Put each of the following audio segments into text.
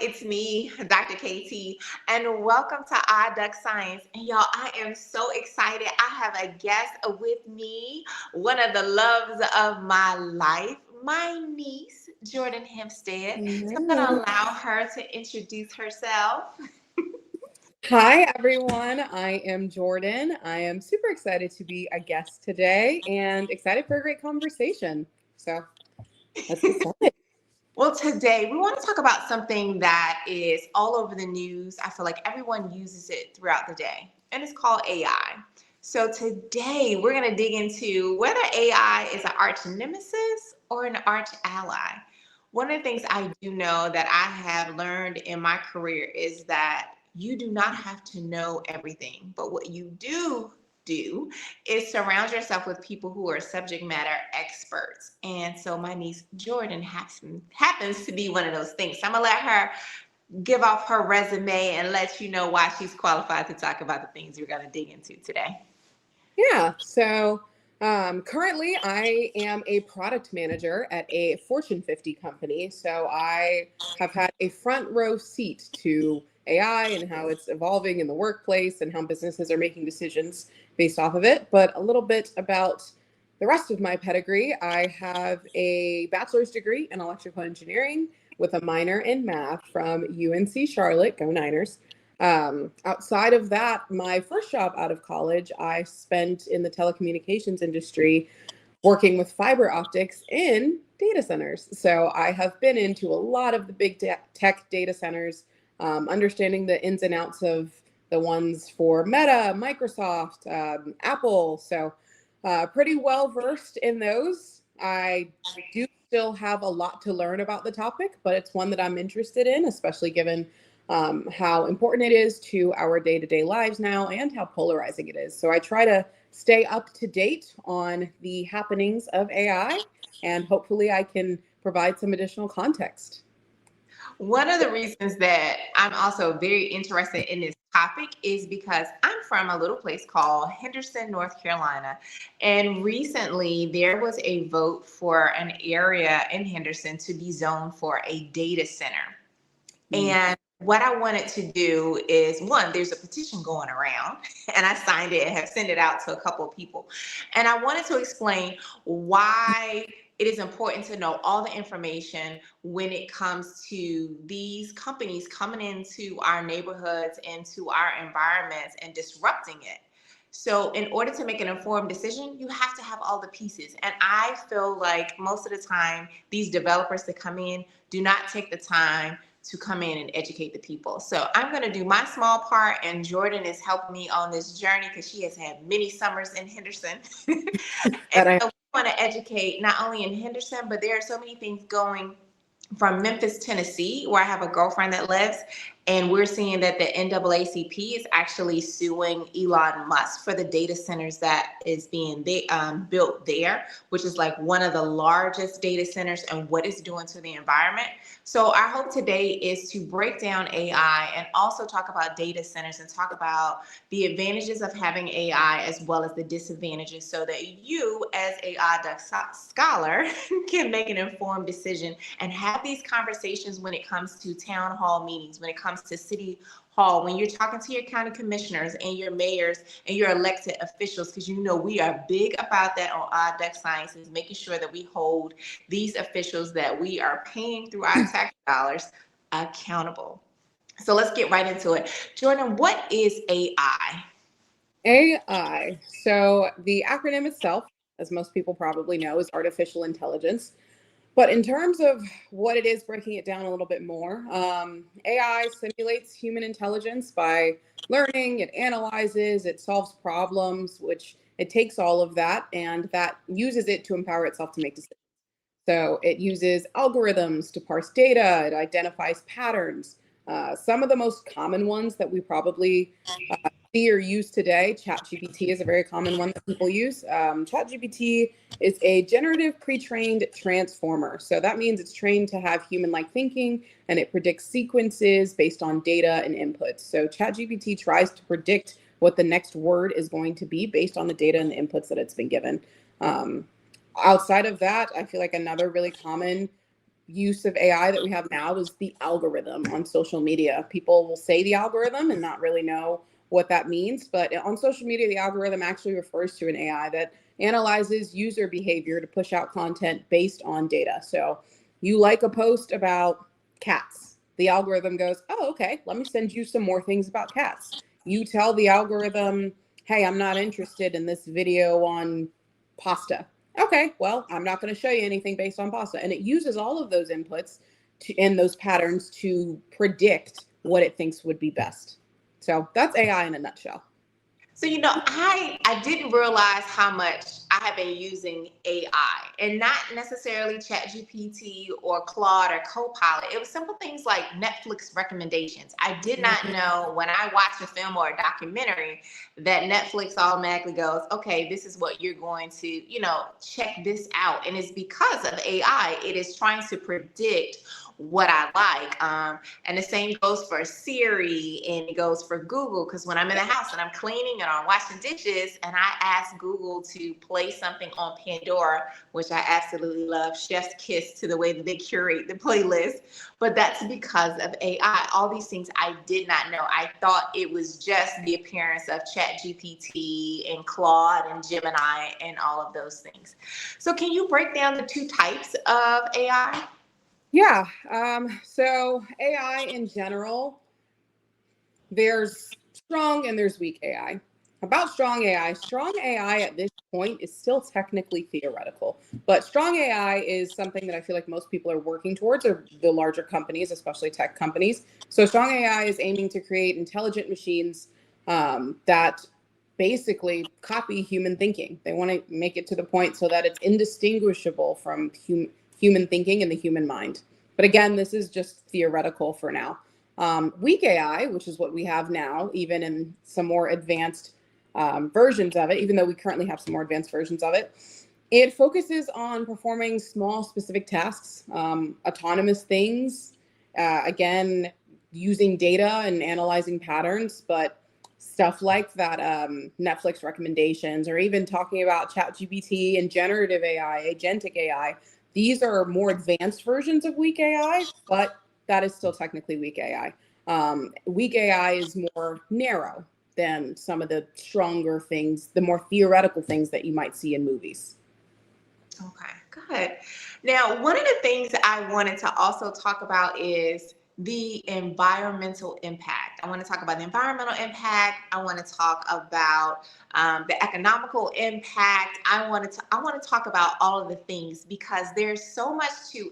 it's me, Dr. KT, and welcome to ODDDUCKSCIENCE. And y'all, I am so excited. I have a guest with me, one of the loves of my life, my niece, Jordan Hempstead. So I'm going to allow her to introduce herself. Hi, everyone. I am Jordan. I am super excited to be a guest today and excited for a great conversation. So let's get started. Well, today we want to talk about something that is all over the news. I feel like everyone uses it throughout the day, and it's called AI. So today we're going to dig into whether AI is an arch nemesis or an arch ally. One of the things I do know that I have learned in my career is that you do not have to know everything, but what you do is surround yourself with people who are subject matter experts. And so my niece Jordan happens to be one of those things. So I'm gonna let her give off her resume and let you know why she's qualified to talk about the things we're gonna dig into today. Yeah, so currently I am a product manager at a Fortune 50 company. So I have had a front row seat to AI and how it's evolving in the workplace and how businesses are making decisions based off of it. But a little bit about the rest of my pedigree. I have a bachelor's degree in electrical engineering with a minor in math from UNC Charlotte, go Niners. Outside of that, my first job out of college, I spent in the telecommunications industry working with fiber optics in data centers. So I have been into a lot of the big tech data centers, understanding the ins and outs of the ones for Meta, Microsoft, Apple. So pretty well versed in those. I do still have a lot to learn about the topic, but it's one that I'm interested in, especially given how important it is to our day-to-day lives now and how polarizing it is. So I try to stay up to date on the happenings of AI, and hopefully I can provide some additional context. One of the reasons that I'm also very interested in this topic is because I'm from a little place called Henderson, North Carolina. And recently there was a vote for an area in Henderson to be zoned for a data center. And what I wanted to do is, one, there's a petition going around, and I signed it and have sent it out to a couple of people. And I wanted to explain why it is important to know all the information when it comes to these companies coming into our neighborhoods, into our environments, and disrupting it. So in order to make an informed decision, you have to have all the pieces. And I feel like most of the time, these developers that come in do not take the time to come in and educate the people. So I'm going to do my small part, and Jordan is helping me on this journey because she has had many summers in Henderson. And so we want to educate not only in Henderson, but there are so many things going from Memphis, Tennessee, where I have a girlfriend that lives, and we're seeing that the NAACP is actually suing Elon Musk for the data centers that is being built there, which is like one of the largest data centers, and what it's doing to the environment. So our hope today is to break down AI and also talk about data centers and talk about the advantages of having AI as well as the disadvantages, so that you as a ODDDUCK scholar can make an informed decision and have these conversations when it comes to town hall meetings, when it comes to city hall, when you're talking to your county commissioners and your mayors and your elected officials, because you know we are big about that on ODDDUCKSCIENCE, making sure that we hold these officials that we are paying through our tax dollars accountable. So let's get right into it. Jordan, what is AI? AI. So the acronym itself, as most people probably know, is artificial intelligence. But in terms of what it is, breaking it down a little bit more, AI simulates human intelligence by learning, it analyzes, it solves problems, which it takes all of that and that uses it to empower itself to make decisions. So it uses algorithms to parse data, it identifies patterns. Some of the most common ones that we probably see or use today, ChatGPT is a very common one that people use. ChatGPT is a generative pre-trained transformer. So that means it's trained to have human-like thinking, and it predicts sequences based on data and inputs. So ChatGPT tries to predict what the next word is going to be based on the data and the inputs that it's been given. Outside of that, I feel like another really common use of AI that we have now is the algorithm on social media. People will say the algorithm and not really know what that means. But on social media, the algorithm actually refers to an AI that analyzes user behavior to push out content based on data. So you like a post about cats. The algorithm goes, oh, okay, let me send you some more things about cats. You tell the algorithm, hey, I'm not interested in this video on pasta. Okay, well, I'm not going to show you anything based on pasta. And it uses all of those inputs and those patterns to predict what it thinks would be best. So that's AI in a nutshell. So, I didn't realize how much I have been using AI, and not necessarily ChatGPT or Claude or Copilot. It was simple things like Netflix recommendations. I did not know when I watch a film or a documentary that Netflix automatically goes, okay, this is what you're going to, check this out. And it's because of AI. It is trying to predict what I like. And the same goes for Siri, and it goes for Google, because when I'm in the house and I'm cleaning and I'm washing dishes and I ask Google to play something on Pandora, which I absolutely love, chef's kiss to the way that they curate the playlist, but that's because of AI. All these things I did not know. I thought it was just the appearance of ChatGPT and Claude and Gemini and all of those things. So can you break down the two types of AI? Yeah. So AI in general, there's strong and there's weak AI. About strong AI at this point is still technically theoretical, but strong AI is something that I feel like most people are working towards, or the larger companies, especially tech companies. So strong AI is aiming to create intelligent machines that basically copy human thinking. They want to make it to the point so that it's indistinguishable from human thinking and the human mind. But again, this is just theoretical for now. Weak AI, which is what we have now, even in some more advanced versions of it, even though we currently have some more advanced versions of it, it focuses on performing small specific tasks, autonomous things, again, using data and analyzing patterns, but stuff like that, Netflix recommendations, or even talking about ChatGPT and generative AI, agentic AI. These are more advanced versions of weak AI, but that is still technically weak AI. Weak AI is more narrow than some of the stronger things, the more theoretical things that you might see in movies. Okay, good. Now, one of the things I wanted to also talk about is the environmental impact. I want to talk about the environmental impact. I want to talk about the economical impact. I want to talk about all of the things, because there's so much to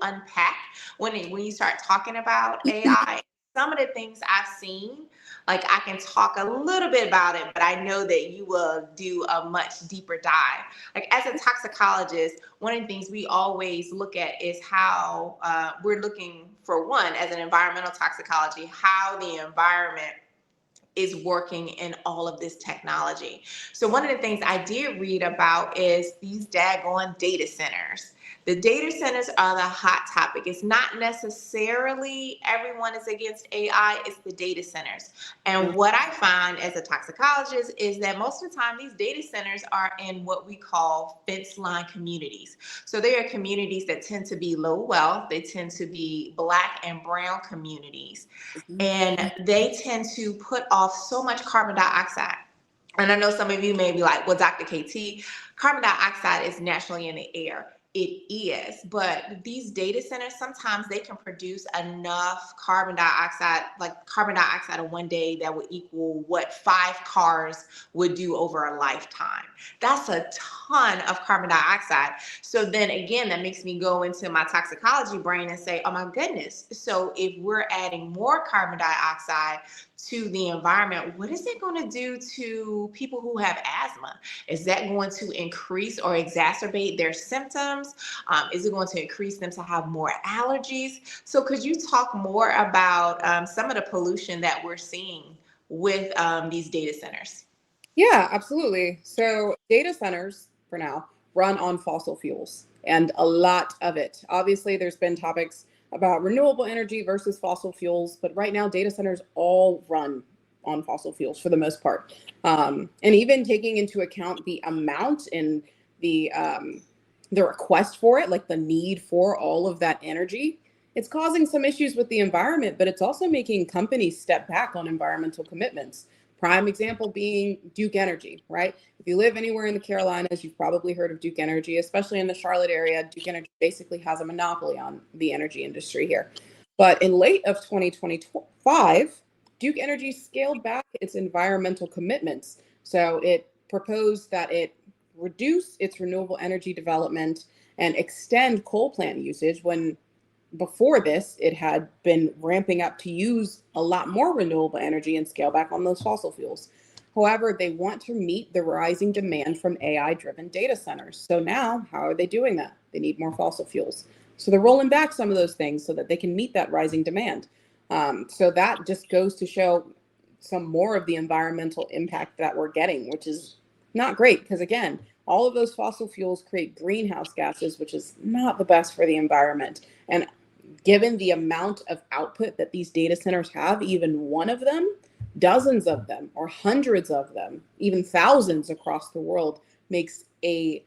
unpack when you start talking about AI. Some of the things I've seen, like, I can talk a little bit about it, but I know that you will do a much deeper dive. Like, as a toxicologist, one of the things we always look at is how we're looking for, one, as an environmental toxicology, how the environment is working in all of this technology. So one of the things I did read about is these daggone data centers. The data centers are the hot topic. It's not necessarily everyone is against AI, it's the data centers. And what I find as a toxicologist is that most of the time these data centers are in what we call fence line communities. So they are communities that tend to be low wealth, they tend to be Black and brown communities, and they tend to put off so much carbon dioxide. And I know some of you may be like, well, Dr. KT, carbon dioxide is naturally in the air. It is, but these data centers, sometimes they can produce enough carbon dioxide in one day that would equal what 5 cars would do over a lifetime. That's a ton of carbon dioxide. So then again, that makes me go into my toxicology brain and say, oh my goodness. So if we're adding more carbon dioxide to the environment, what is it going to do to people who have asthma? Is that going to increase or exacerbate their symptoms? Is it going to increase them to have more allergies? So could you talk more about some of the pollution that we're seeing with these data centers? Yeah, absolutely. So data centers, for now, run on fossil fuels, and a lot of it. Obviously, there's been topics about renewable energy versus fossil fuels, but right now data centers all run on fossil fuels for the most part. And even taking into account the amount and the the request for it, like the need for all of that energy, it's causing some issues with the environment, but it's also making companies step back on environmental commitments. Prime example being Duke Energy, right? If you live anywhere in the Carolinas, you've probably heard of Duke Energy, especially in the Charlotte area. Duke Energy basically has a monopoly on the energy industry here. But in late of 2025, Duke Energy scaled back its environmental commitments. So it proposed that it reduce its renewable energy development and extend coal plant usage when before this, it had been ramping up to use a lot more renewable energy and scale back on those fossil fuels. However, they want to meet the rising demand from AI-driven data centers. So now, how are they doing that? They need more fossil fuels. So they're rolling back some of those things so that they can meet that rising demand. So that just goes to show some more of the environmental impact that we're getting, which is not great because, again, all of those fossil fuels create greenhouse gases, which is not the best for the environment. And given the amount of output that these data centers have, even one of them, dozens of them, or hundreds of them, even thousands across the world, makes a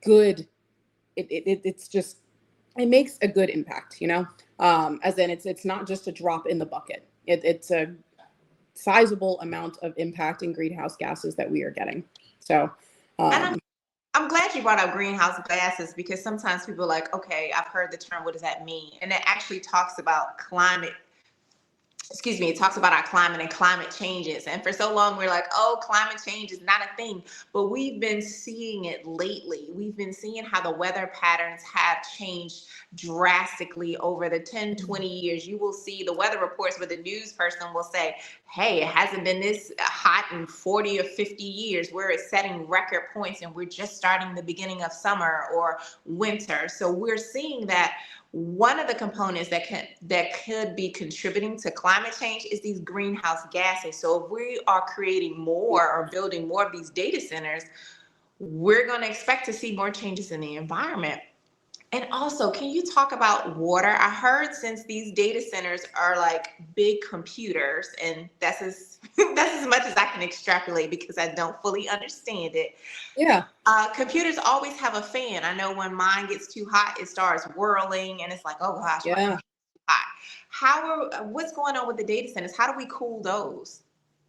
good, it's just, it makes a good impact, you know? As in it's not just a drop in the bucket. It's a sizable amount of impact in greenhouse gases that we are getting. So, And I'm glad you brought up greenhouse gases because sometimes people are like, okay, I've heard the term, what does that mean? And it actually talks about climate. Excuse me, it talks about our climate and climate changes. And for so long, we're like, oh, climate change is not a thing. But we've been seeing it lately. We've been seeing how the weather patterns have changed drastically over the 10, 20 years. You will see the weather reports where the news person will say, hey, it hasn't been this hot in 40 or 50 years. We're setting record points and we're just starting the beginning of summer or winter. So we're seeing that one of the components that could be contributing to climate change is these greenhouse gases. So if we are creating more or building more of these data centers, we're going to expect to see more changes in the environment. And also, can you talk about water? I heard since these data centers are like big computers, and that's as that's as much as I can extrapolate because I don't fully understand it. yeah. Computers always have a fan. I know when mine gets too hot, it starts whirling, and it's like, oh gosh, my Yeah. computer's too hot. What's going on with the data centers? How do we cool those?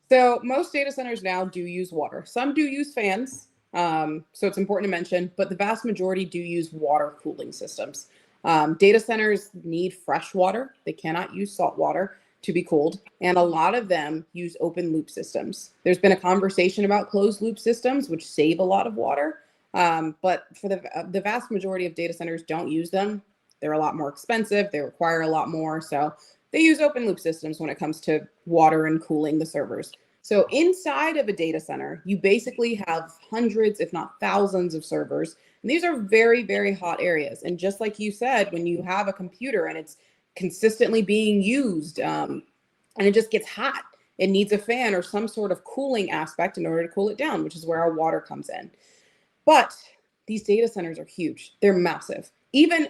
So most data centers now do use water. Some do use fans. So it's important to mention, but the vast majority do use water cooling systems. Data centers need fresh water. They cannot use salt water to be cooled. And a lot of them use open loop systems. There's been a conversation about closed loop systems, which save a lot of water. But for the vast majority of data centers don't use them. They're a lot more expensive. They require a lot more. So they use open loop systems when it comes to water and cooling the servers. So inside of a data center, you basically have hundreds, if not thousands of servers. And these are very, very hot areas. And just like you said, when you have a computer and it's consistently being used and it just gets hot, it needs a fan or some sort of cooling aspect in order to cool it down, which is where our water comes in. But these data centers are huge. They're massive. Even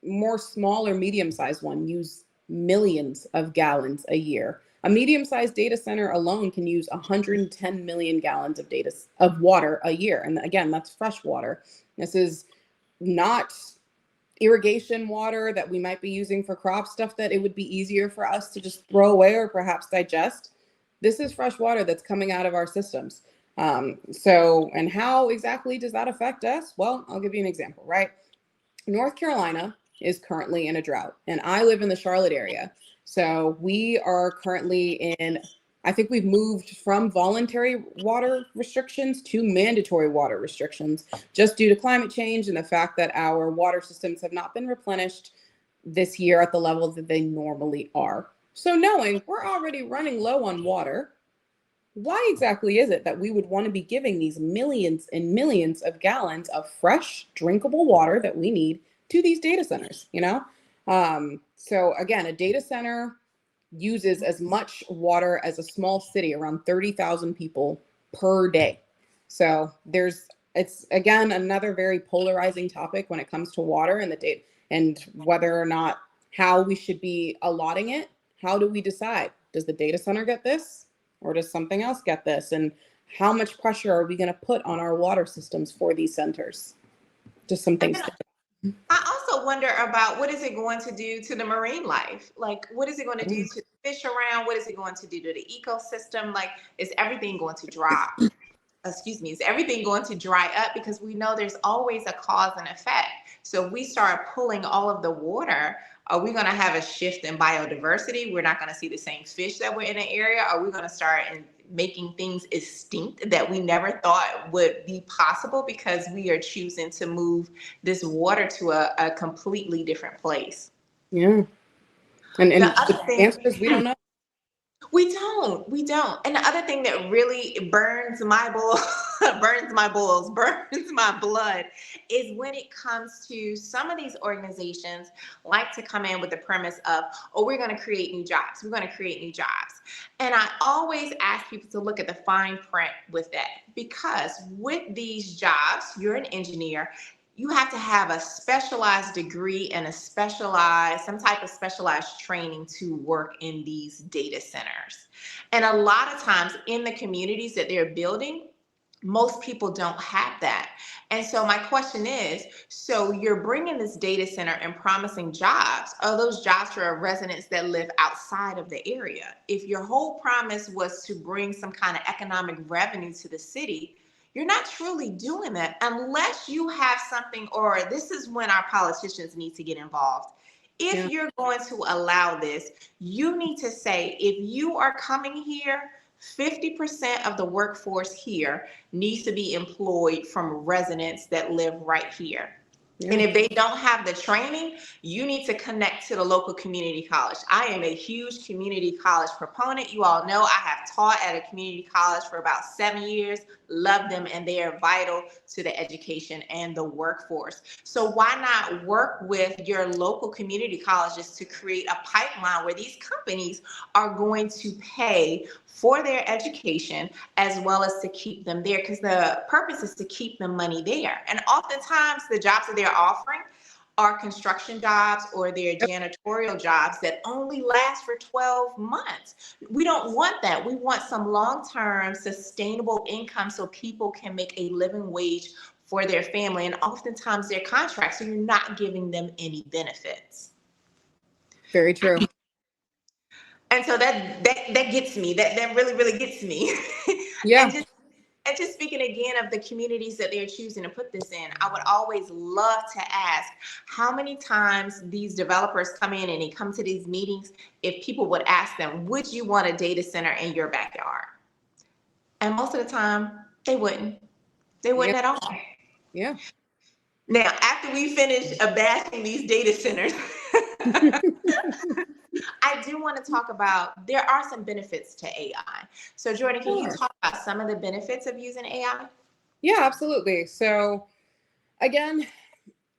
more small or medium-sized one use millions of gallons a year. A medium-sized data center alone can use 110 million gallons of water a year. And again, that's fresh water. This is not irrigation water that we might be using for crop stuff that it would be easier for us to just throw away or perhaps digest. This is fresh water that's coming out of our systems. And how exactly does that affect us? Well, I'll give you an example, right? North Carolina is currently in a drought, and I live in the Charlotte area. So we are currently in, I think we've moved from voluntary water restrictions to mandatory water restrictions just due to climate change and the fact that our water systems have not been replenished this year at the level that they normally are. So knowing we're already running low on water, why exactly is it that we would want to be giving these millions and millions of gallons of fresh, drinkable water that we need to these data centers, you know? So again, a data center uses as much water as a small city, around 30,000 people per day. So it's again, another very polarizing topic when it comes to water and the data and whether or not how we should be allotting it. How do we decide? Does the data center get this? Or does something else get this? And how much pressure are we going to put on our water systems for these centers? just some And things. I also wonder about what is it going to do to the marine life? Like, what is it going to do to the fish around? What is it going to do to the ecosystem? Like, is everything going to drop? Excuse me, is everything going to dry up? Because we know there's always a cause and effect. So if we start pulling all of the water, are we going to have a shift in biodiversity? We're not going to see the same fish that were in an area. Are we going to start making things extinct that we never thought would be possible because we are choosing to move this water to a completely different place? Yeah. And The the other thing, answer is we don't know. we don't. And the other thing that really burns my burns my blood is when it comes to some of these organizations like to come in with the premise of, oh, we're going to create new jobs. We're going to create new jobs. And I always ask people to look at the fine print with that, because with these jobs, you're an engineer, you have to have a specialized degree and some type of specialized training to work in these data centers. And a lot of times in the communities that they're building, most people don't have that. And so my question is, so you're bringing this data center and promising jobs. Are those jobs for residents that live outside of the area? If your whole promise was to bring some kind of economic revenue to the city, you're not truly doing that unless you have something, or this is when our politicians need to get involved. If you're going to allow this, you need to say, if you are coming here, 50% of the workforce here needs to be employed from residents that live right here. Yeah. And if they don't have the training, you need to connect to the local community college. I am a huge community college proponent. You all know I have taught at a community college for about 7 years, love them, and they are vital to the education and the workforce. So why not work with your local community colleges to create a pipeline where these companies are going to pay for their education as well as to keep them there, because the purpose is to keep the money there. And oftentimes the jobs that they're offering are construction jobs or they're janitorial jobs that only last for 12 months. We don't want that. We want some long-term sustainable income so people can make a living wage for their family. And oftentimes they're contracts, so you're not giving them any benefits. Very true. And so that gets me. That really gets me. Yeah. And just speaking again of the communities that they're choosing to put this in, I would always love to ask how many times these developers come in and they come to these meetings, if people would ask them, would you want a data center in your backyard? And most of the time, they wouldn't. They wouldn't at all. Yeah. Now, after we finish bashing these data centers, I do want to talk about, there are some benefits to AI. So Jordan, can you talk about some of the benefits of using AI? Yeah, absolutely. So again,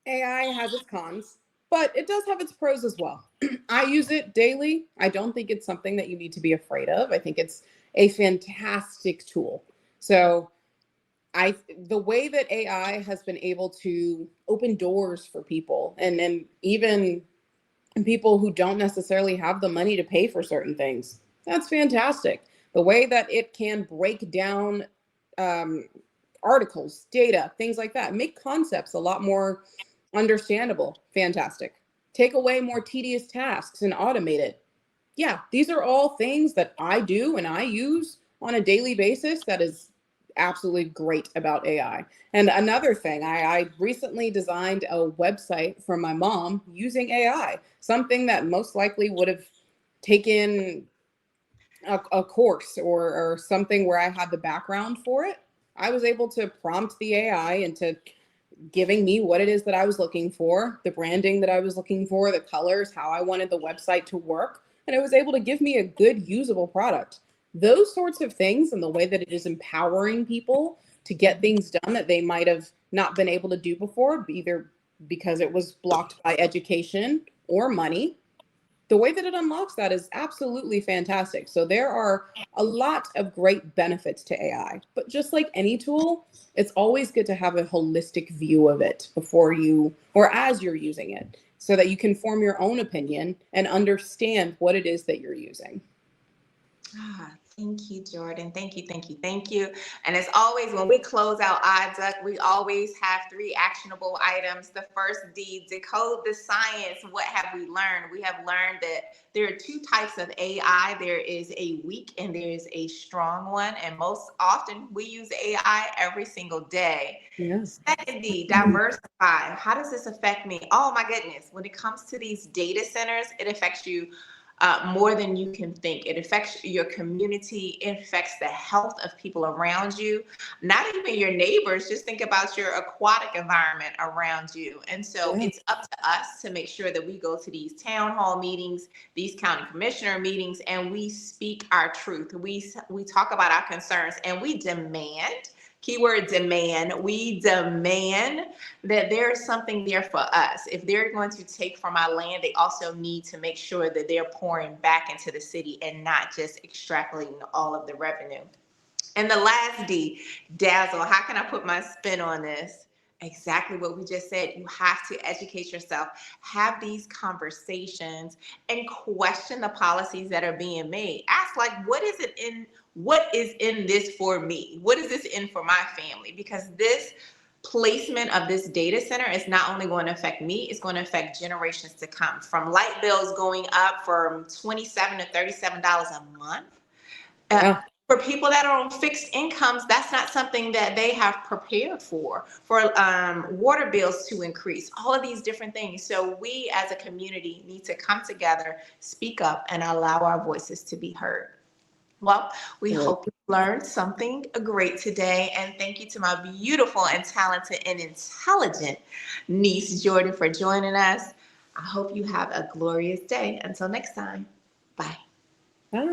AI has its cons, but it does have its pros as well. I use it daily. I don't think it's something that you need to be afraid of. I think it's a fantastic tool. So the way that AI has been able to open doors for people and even people who don't necessarily have the money to pay for certain things, that's fantastic. The way that it can break down articles, data, things like that, make concepts a lot more understandable, fantastic. Take away more tedious tasks and automate it. Yeah, these are all things that I do and I use on a daily basis. That is absolutely great about AI. And another thing, I recently designed a website for my mom using AI, something that most likely would have taken a course or something where I had the background for it. I was able to prompt the AI into giving me what it is that I was looking for, the branding that I was looking for, the colors, how I wanted the website to work, and it was able to give me a good usable product. Those sorts of things and the way that it is empowering people to get things done that they might have not been able to do before, either because it was blocked by education or money, the way that it unlocks that is absolutely fantastic. So there are a lot of great benefits to AI, but just like any tool, it's always good to have a holistic view of it before you, or as you're using it, so that you can form your own opinion and understand what it is that you're using. Thank you, Jordan. Thank you, thank you, thank you. And as always, when we close out ODDDUCK, we always have 3 actionable items. The first D, decode the science. What have we learned? We have learned that there are 2 types of AI. There is a weak and there is a strong one. And most often we use AI every single day. Yeah. Second D, diversify. How does this affect me? Oh my goodness. When it comes to these data centers, it affects you more than you can think. It affects your community. It affects the health of people around you, not even your neighbors. Just think about your aquatic environment around you. And so Yeah. it's up to us to make sure that we go to these town hall meetings, these county commissioner meetings, and we speak our truth. We talk about our concerns and we demand. Keyword demand. We demand that there's something there for us. If they're going to take from our land, they also need to make sure that they're pouring back into the city and not just extrapolating all of the revenue. And the last D, dazzle. How can I put my spin on this? Exactly what we just said. You have to educate yourself, have these conversations, and question the policies that are being made. Ask, like, what is in this for me? What is this in for my family? Because this placement of this data center is not only going to affect me, it's going to affect generations to come. From light bills going up from $27 to $37 a month. Yeah. For people that are on fixed incomes, that's not something that they have prepared for water bills to increase, all of these different things. So we as a community need to come together, speak up, and allow our voices to be heard. Well, we hope you learned something great today. And thank you to my beautiful and talented and intelligent niece, Jordan, for joining us. I hope you have a glorious day. Until next time, bye. Bye.